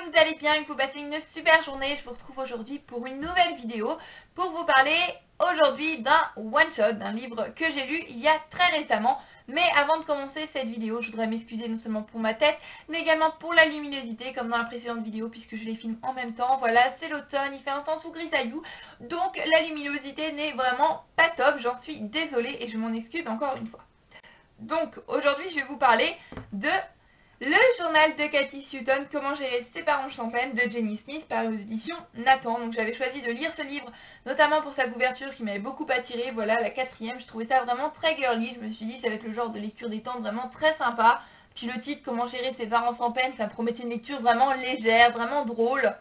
vous allez bien, que vous passez une super journée. Je vous retrouve aujourd'hui pour une nouvelle vidéo pour vous parler aujourd'hui d'un one-shot, d'un livre que j'ai lu il y a très récemment. Mais avant de commencer cette vidéo, je voudrais m'excuser non seulement pour ma tête, mais également pour la luminosité, comme dans la précédente vidéo, puisque je les filme en même temps. Voilà, c'est l'automne, il fait un temps tout grisaillou, donc la luminosité n'est vraiment pas top, j'en suis désolée et je m'en excuse encore une fois. Donc aujourd'hui, je vais vous parler de Le journal de Cathy Sutton, Comment gérer ses parents sans peine, de Jenny Smith, paru aux éditions Nathan. Donc j'avais choisi de lire ce livre, notamment pour sa couverture qui m'avait beaucoup attirée. Voilà, la quatrième, je trouvais ça vraiment très girly. Je me suis dit, ça va être le genre de lecture détente vraiment très sympa. Puis le titre, Comment gérer ses parents sans peine, ça me promettait une lecture vraiment légère, vraiment drôle.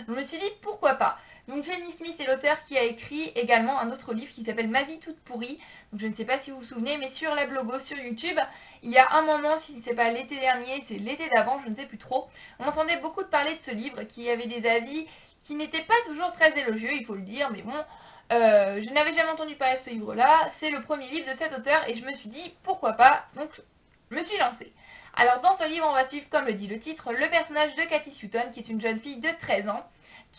Je me suis dit, pourquoi pas. Donc Jenny Smith est l'auteur qui a écrit également un autre livre qui s'appelle Ma vie toute pourrie. Donc je ne sais pas si vous vous souvenez, mais sur la blogo, sur YouTube, il y a un moment, si c'est pas l'été dernier, c'est l'été d'avant, je ne sais plus trop, on entendait beaucoup de parler de ce livre qui avait des avis qui n'étaient pas toujours très élogieux, il faut le dire, mais bon, je n'avais jamais entendu parler de ce livre-là, c'est le premier livre de cet auteur et je me suis dit pourquoi pas, donc je me suis lancée. Alors dans ce livre, on va suivre, comme le dit le titre, le personnage de Cathy Sutton, qui est une jeune fille de 13 ans,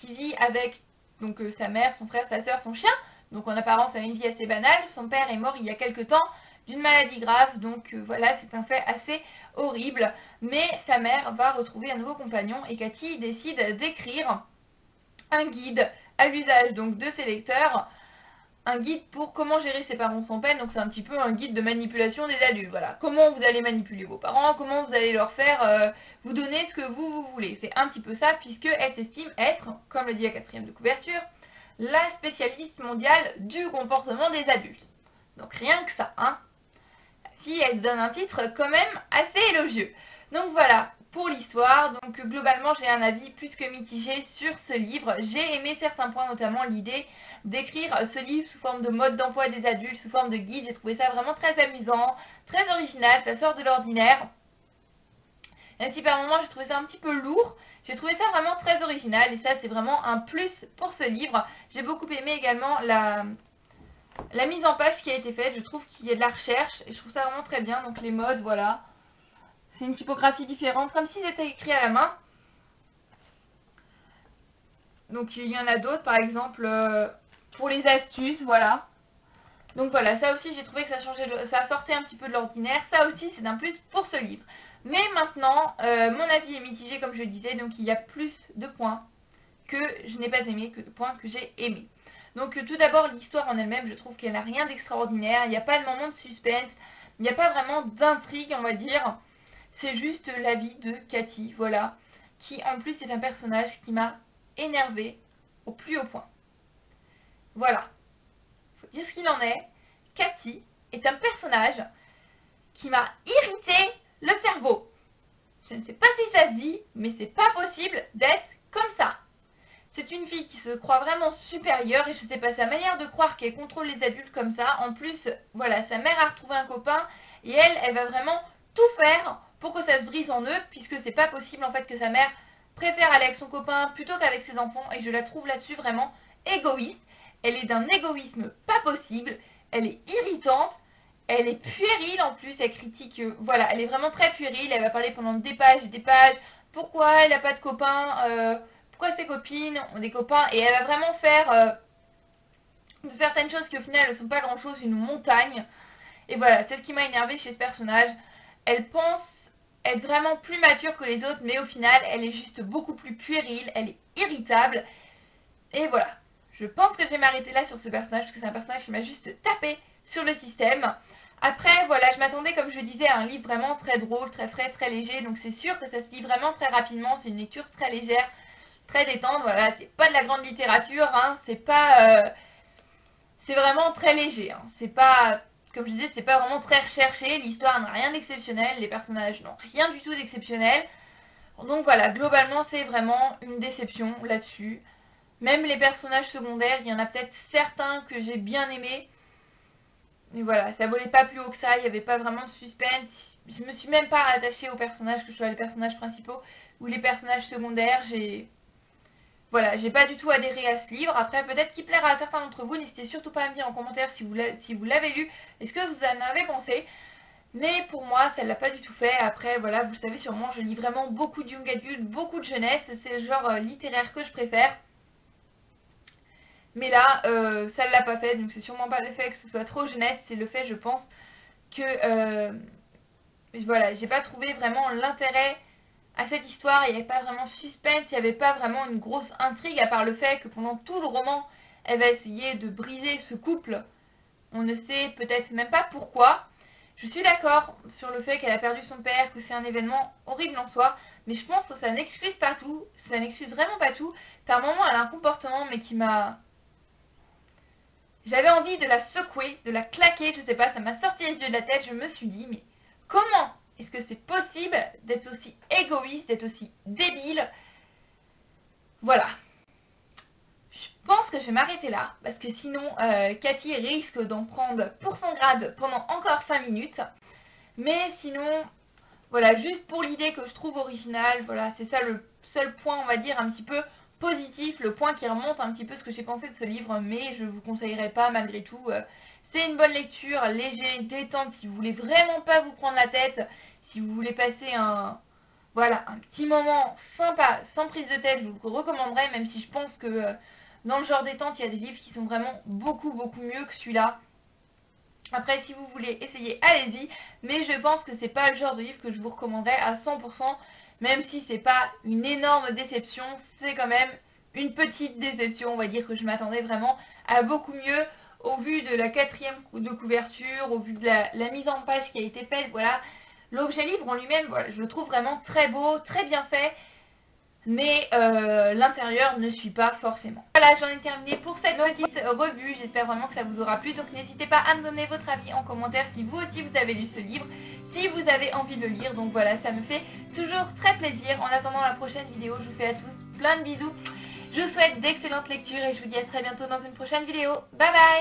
qui vit avec donc sa mère, son frère, sa soeur, son chien. Donc en apparence, elle a une vie assez banale. Son père est mort il y a quelque temps d'une maladie grave, donc voilà, c'est un fait assez horrible. Mais sa mère va retrouver un nouveau compagnon et Cathy décide d'écrire un guide à l'usage donc de ses lecteurs, un guide pour comment gérer ses parents sans peine. Donc c'est un petit peu un guide de manipulation des adultes. Voilà, comment vous allez manipuler vos parents, comment vous allez leur faire vous donner ce que vous voulez. C'est un petit peu ça, puisque elle s'estime être, comme le dit la quatrième de couverture, la spécialiste mondiale du comportement des adultes. Donc rien que ça, hein. Si elle donne un titre quand même assez élogieux. Donc voilà, pour l'histoire, donc globalement j'ai un avis plus que mitigé sur ce livre. J'ai aimé certains points, notamment l'idée d'écrire ce livre sous forme de mode d'emploi des adultes, sous forme de guide. J'ai trouvé ça vraiment très amusant, très original, ça sort de l'ordinaire. Même si par moments j'ai trouvé ça un petit peu lourd, j'ai trouvé ça vraiment très original et ça c'est vraiment un plus pour ce livre. J'ai beaucoup aimé également la mise en page qui a été faite, je trouve qu'il y a de la recherche et je trouve ça vraiment très bien. Donc les modes, voilà, c'est une typographie différente, comme si c'était écrit à la main. Donc il y en a d'autres, par exemple pour les astuces, voilà. Donc voilà, ça aussi j'ai trouvé que ça sortait un petit peu de l'ordinaire. Ça aussi c'est un plus pour ce livre. Mais maintenant, mon avis est mitigé comme je le disais, donc il y a plus de points que je n'ai pas aimé que de points que j'ai aimés. Donc tout d'abord l'histoire en elle-même, je trouve qu'elle n'a rien d'extraordinaire, il n'y a pas de moment de suspense, il n'y a pas vraiment d'intrigue on va dire, c'est juste la vie de Cathy, voilà, qui en plus est un personnage qui m'a énervé au plus haut point. Voilà, faut dire ce qu'il en est, Cathy est un personnage qui m'a irrité le cerveau. Je ne sais pas si ça se dit, mais c'est pas possible d'être comme ça. C'est une fille qui se croit vraiment supérieure et je sais pas, sa manière de croire qu'elle contrôle les adultes comme ça. En plus, voilà, sa mère a retrouvé un copain et elle va vraiment tout faire pour que ça se brise en eux, puisque c'est pas possible en fait que sa mère préfère aller avec son copain plutôt qu'avec ses enfants et je la trouve là-dessus vraiment égoïste. Elle est d'un égoïsme pas possible, elle est irritante, elle est puérile en plus, elle critique, voilà, elle est vraiment très puérile, elle va parler pendant des pages et des pages, pourquoi elle n'a pas de copain, pourquoi ses copines ont des copains, et elle va vraiment faire de certaines choses qui au final ne sont pas grand chose une montagne. Et voilà, c'est ce qui m'a énervé chez ce personnage. Elle pense être vraiment plus mature que les autres, mais au final elle est juste beaucoup plus puérile, elle est irritable. Et voilà, je pense que je vais m'arrêter là sur ce personnage, parce que c'est un personnage qui m'a juste tapé sur le système. Après, voilà, je m'attendais, comme je le disais, à un livre vraiment très drôle, très frais, très léger, donc c'est sûr que ça se lit vraiment très rapidement, c'est une lecture très légère, très détente, voilà, c'est pas de la grande littérature, hein, c'est pas... c'est vraiment très léger, hein, c'est pas... Comme je disais, c'est pas vraiment très recherché, l'histoire n'a rien d'exceptionnel, les personnages n'ont rien du tout d'exceptionnel. Donc voilà, globalement, c'est vraiment une déception là-dessus. Même les personnages secondaires, il y en a peut-être certains que j'ai bien aimés. Mais voilà, ça volait pas plus haut que ça, il n'y avait pas vraiment de suspense. Je me suis même pas attachée aux personnages, que ce soit les personnages principaux ou les personnages secondaires. Voilà, j'ai pas du tout adhéré à ce livre. Après, peut-être qu'il plaira à certains d'entre vous. N'hésitez surtout pas à me dire en commentaire si vous l'avez lu et ce que vous en avez pensé. Mais pour moi, ça ne l'a pas du tout fait. Après, voilà, vous le savez sûrement, je lis vraiment beaucoup de young adult, beaucoup de jeunesse. C'est le genre littéraire que je préfère. Mais là, ça ne l'a pas fait. Donc c'est sûrement pas le fait que ce soit trop jeunesse. C'est le fait, je pense, que voilà, j'ai pas trouvé vraiment l'intérêt à cette histoire. Il n'y avait pas vraiment de suspense. Il n'y avait pas vraiment une grosse intrigue. À part le fait que pendant tout le roman, elle va essayer de briser ce couple. On ne sait peut-être même pas pourquoi. Je suis d'accord sur le fait qu'elle a perdu son père, que c'est un événement horrible en soi, mais je pense que ça n'excuse pas tout, ça n'excuse vraiment pas tout. Par moments, elle a un comportement, mais qui m'a... J'avais envie de la secouer, de la claquer, je sais pas, ça m'a sorti les yeux de la tête, je me suis dit, mais comment est-ce que c'est possible d'être aussi égoïste, d'être aussi débile? Voilà. Je pense que je vais m'arrêter là, parce que sinon, Cathy risque d'en prendre pour son grade pendant encore 5 minutes. Mais sinon, voilà, juste pour l'idée que je trouve originale, voilà, c'est ça le seul point, on va dire, un petit peu positif, le point qui remonte un petit peu ce que j'ai pensé de ce livre, mais je ne vous conseillerais pas malgré tout. C'est une bonne lecture, léger, détente, si vous voulez vraiment pas vous prendre la tête, si vous voulez passer voilà, un petit moment sympa, sans prise de tête, je vous le recommanderais, même si je pense que dans le genre détente, il y a des livres qui sont vraiment beaucoup mieux que celui-là. Après, si vous voulez essayer, allez-y, mais je pense que c'est pas le genre de livre que je vous recommanderais à 100%, même si c'est pas une énorme déception, c'est quand même une petite déception, on va dire que je m'attendais vraiment à beaucoup mieux, au vu de la 4e de couverture, au vu de la mise en page qui a été faite, voilà. L'objet livre en lui-même, voilà, je le trouve vraiment très beau, très bien fait, mais l'intérieur ne suit pas forcément. Voilà, j'en ai terminé pour cette petite revue, j'espère vraiment que ça vous aura plu, donc n'hésitez pas à me donner votre avis en commentaire si vous aussi vous avez lu ce livre, si vous avez envie de le lire, donc voilà, ça me fait toujours très plaisir. En attendant la prochaine vidéo, je vous fais à tous plein de bisous, je vous souhaite d'excellentes lectures et je vous dis à très bientôt dans une prochaine vidéo, bye bye.